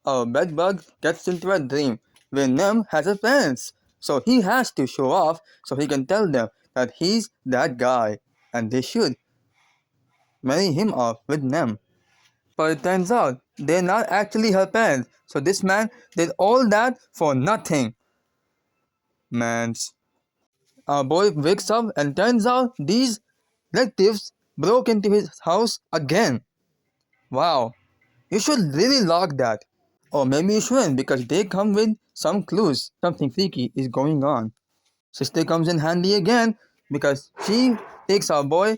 a bedbug gets into a dream where Nem has a parents. So he has to show off so he can tell them that he's that guy and they should marry him off with Nem. But it turns out they're not actually her parents. So this man did all that for nothing. Mans. Our boy wakes up and turns out these relatives broke into his house again. Wow. You should really lock that. Or maybe you shouldn't because they come with some clues. Something freaky is going on. Sister comes in handy again because she takes our boy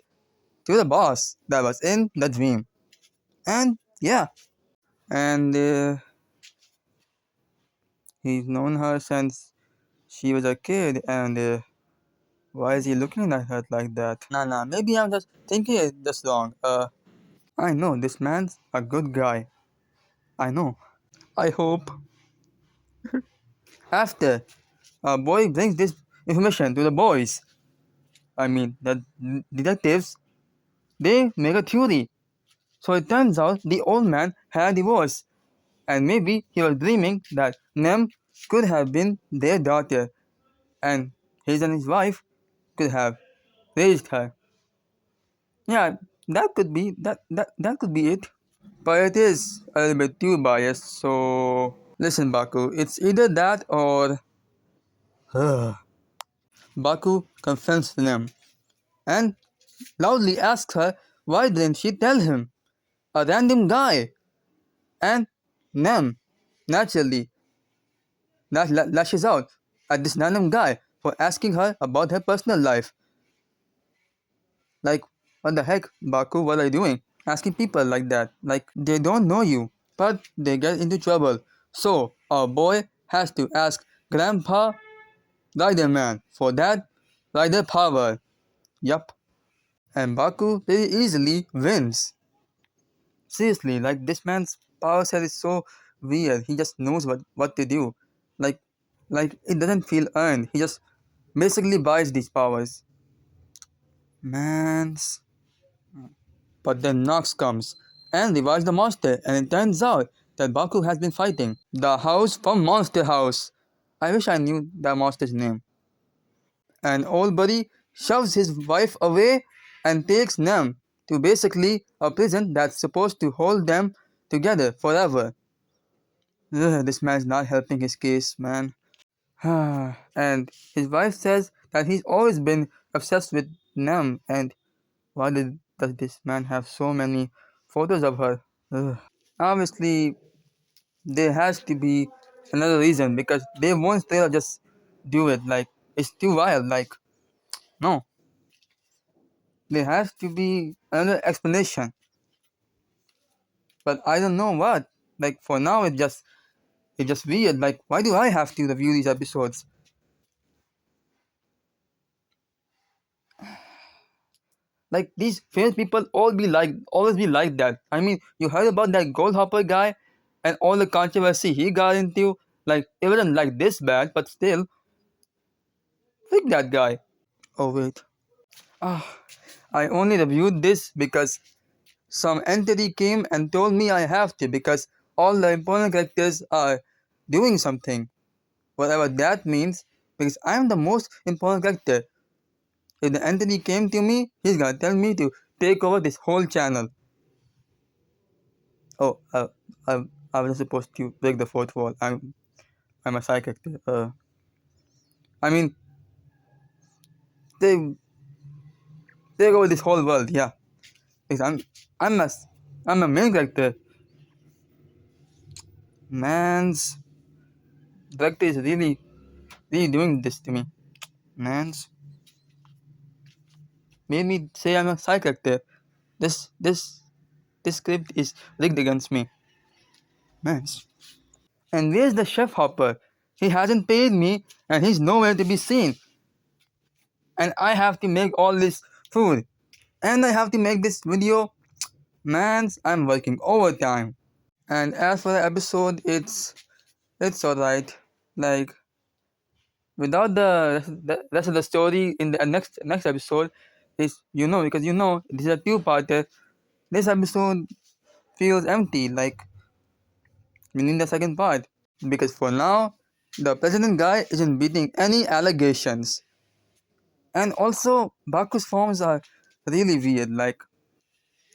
to the boss that was in the dream. And yeah, and he's known her since she was a kid. And why is he looking at her like that? Nah, maybe I'm just thinking it just wrong. I know this man's a good guy. I know. I hope. After our boy brings this information to the boys, I mean the detectives, they make a theory. So it turns out the old man had a divorce, and maybe he was dreaming that Nem could have been their daughter, and his wife could have raised her. Yeah, that could be it. But it is a little bit too biased, so listen Baku, it's either that or Baku confronts Nem and loudly asks her why didn't she tell him? A random guy. And Nem naturally lashes out at this random guy for asking her about her personal life. Like, what the heck, Baku, what are you doing? Asking people like that. Like, they don't know you, but they get into trouble. So, our boy has to ask Grandpa Rider Man for that rider power. Yup. And Baku very easily wins. Seriously, like, this man's power set is so weird. He just knows what to do. Like, like it doesn't feel earned. He just basically buys these powers. Mans. But then Nox comes and revives the monster, and it turns out that Baku has been fighting the house from Monster House. I wish I knew that monster's name. And old buddy shoves his wife away and takes Nem to basically a prison that's supposed to hold them together forever. Ugh, this man's not helping his case, man. And his wife says that he's always been obsessed with Nem, and does this man have so many photos of her? Ugh. Obviously, there has to be another reason because they won't straight up just do it. Like, it's too wild. Like, no, there has to be another explanation. But I don't know what. Like, for now, it's just weird. Like, why do I have to review these episodes? Like these famous people always be like that. I mean, you heard about that Goldhopper guy and all the controversy he got into. Like it wasn't like this bad, but still, pick that guy. Oh wait, ah, I only reviewed this because some entity came and told me I have to because all the important characters are doing something, whatever that means. Because I'm the most important character. If the entity came to me, he's gonna tell me to take over this whole channel. Oh, I was supposed to break the fourth wall. I'm a psychic. I mean, they take over this whole world. Yeah, because I'm a I'm a main character. Man's director is really doing this to me. Man's made me say I'm a side character. This this this script is rigged against me. Man's. And where's the chef hopper? He hasn't paid me, and he's nowhere to be seen. And I have to make all this food. And I have to make this video. Mans, I'm working overtime. And as for the episode, it's alright. Like without the rest of the story in the next episode is because this is a two-parter. This episode feels empty. Like we need the second part. Because for now, the president guy isn't beating any allegations. And also, Baku's forms are really weird. Like,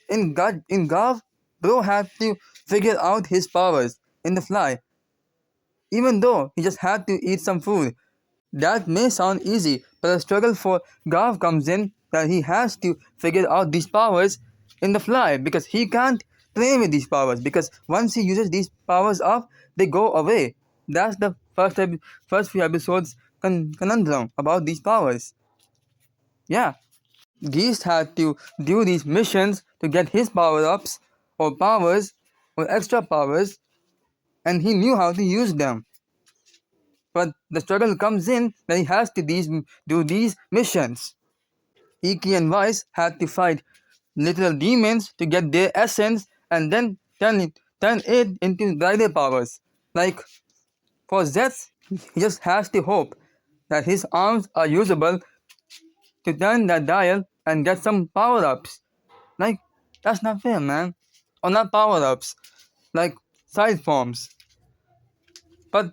in Gav, bro had to figure out his powers in the fly, even though he just had to eat some food. That may sound easy, but the struggle for Gav comes in that he has to figure out these powers in the fly because he can't train with these powers because once he uses these powers up, they go away. That's the first few episodes conundrum about these powers. Yeah, Geist had to do these missions to get his power ups or powers or extra powers, and he knew how to use them. But the struggle comes in that he has to do these missions. Iki and Vice had to fight literal demons to get their essence and then turn it into rider powers. Like for Zets, he just has to hope that his arms are usable to turn that dial and get some power ups. Like, that's not fair, man. Or not power ups, like side forms. But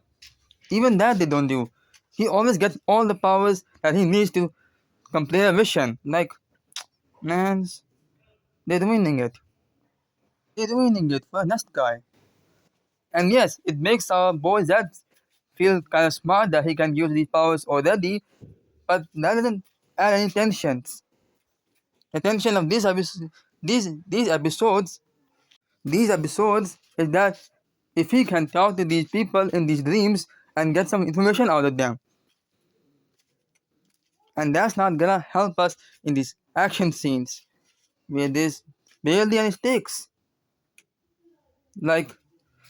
even that they don't do. He always gets all the powers that he needs to complete a mission. Like, man, they're ruining it. They're ruining it for next guy. And yes, it makes our boy Zed feel kind of smart that he can use these powers already, but that doesn't add any tensions. The tension of these episodes is that if he can talk to these people in these dreams and get some information out of them, and that's not gonna help us in these action scenes where there's barely any stakes. Like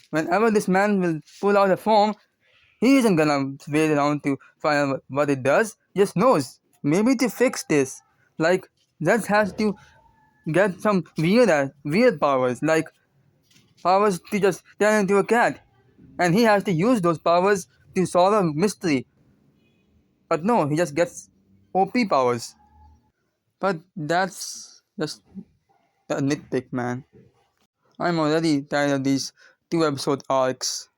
whenever this man will pull out a form, he isn't gonna wait around to find out what it does. He just knows maybe to fix this. Like Zed has to get some weird powers, like powers to just turn into a cat, and he has to use those powers to solve a mystery. But no, he just gets OP powers. But that's just a nitpick, man. I'm already tired of these 2 episode arcs.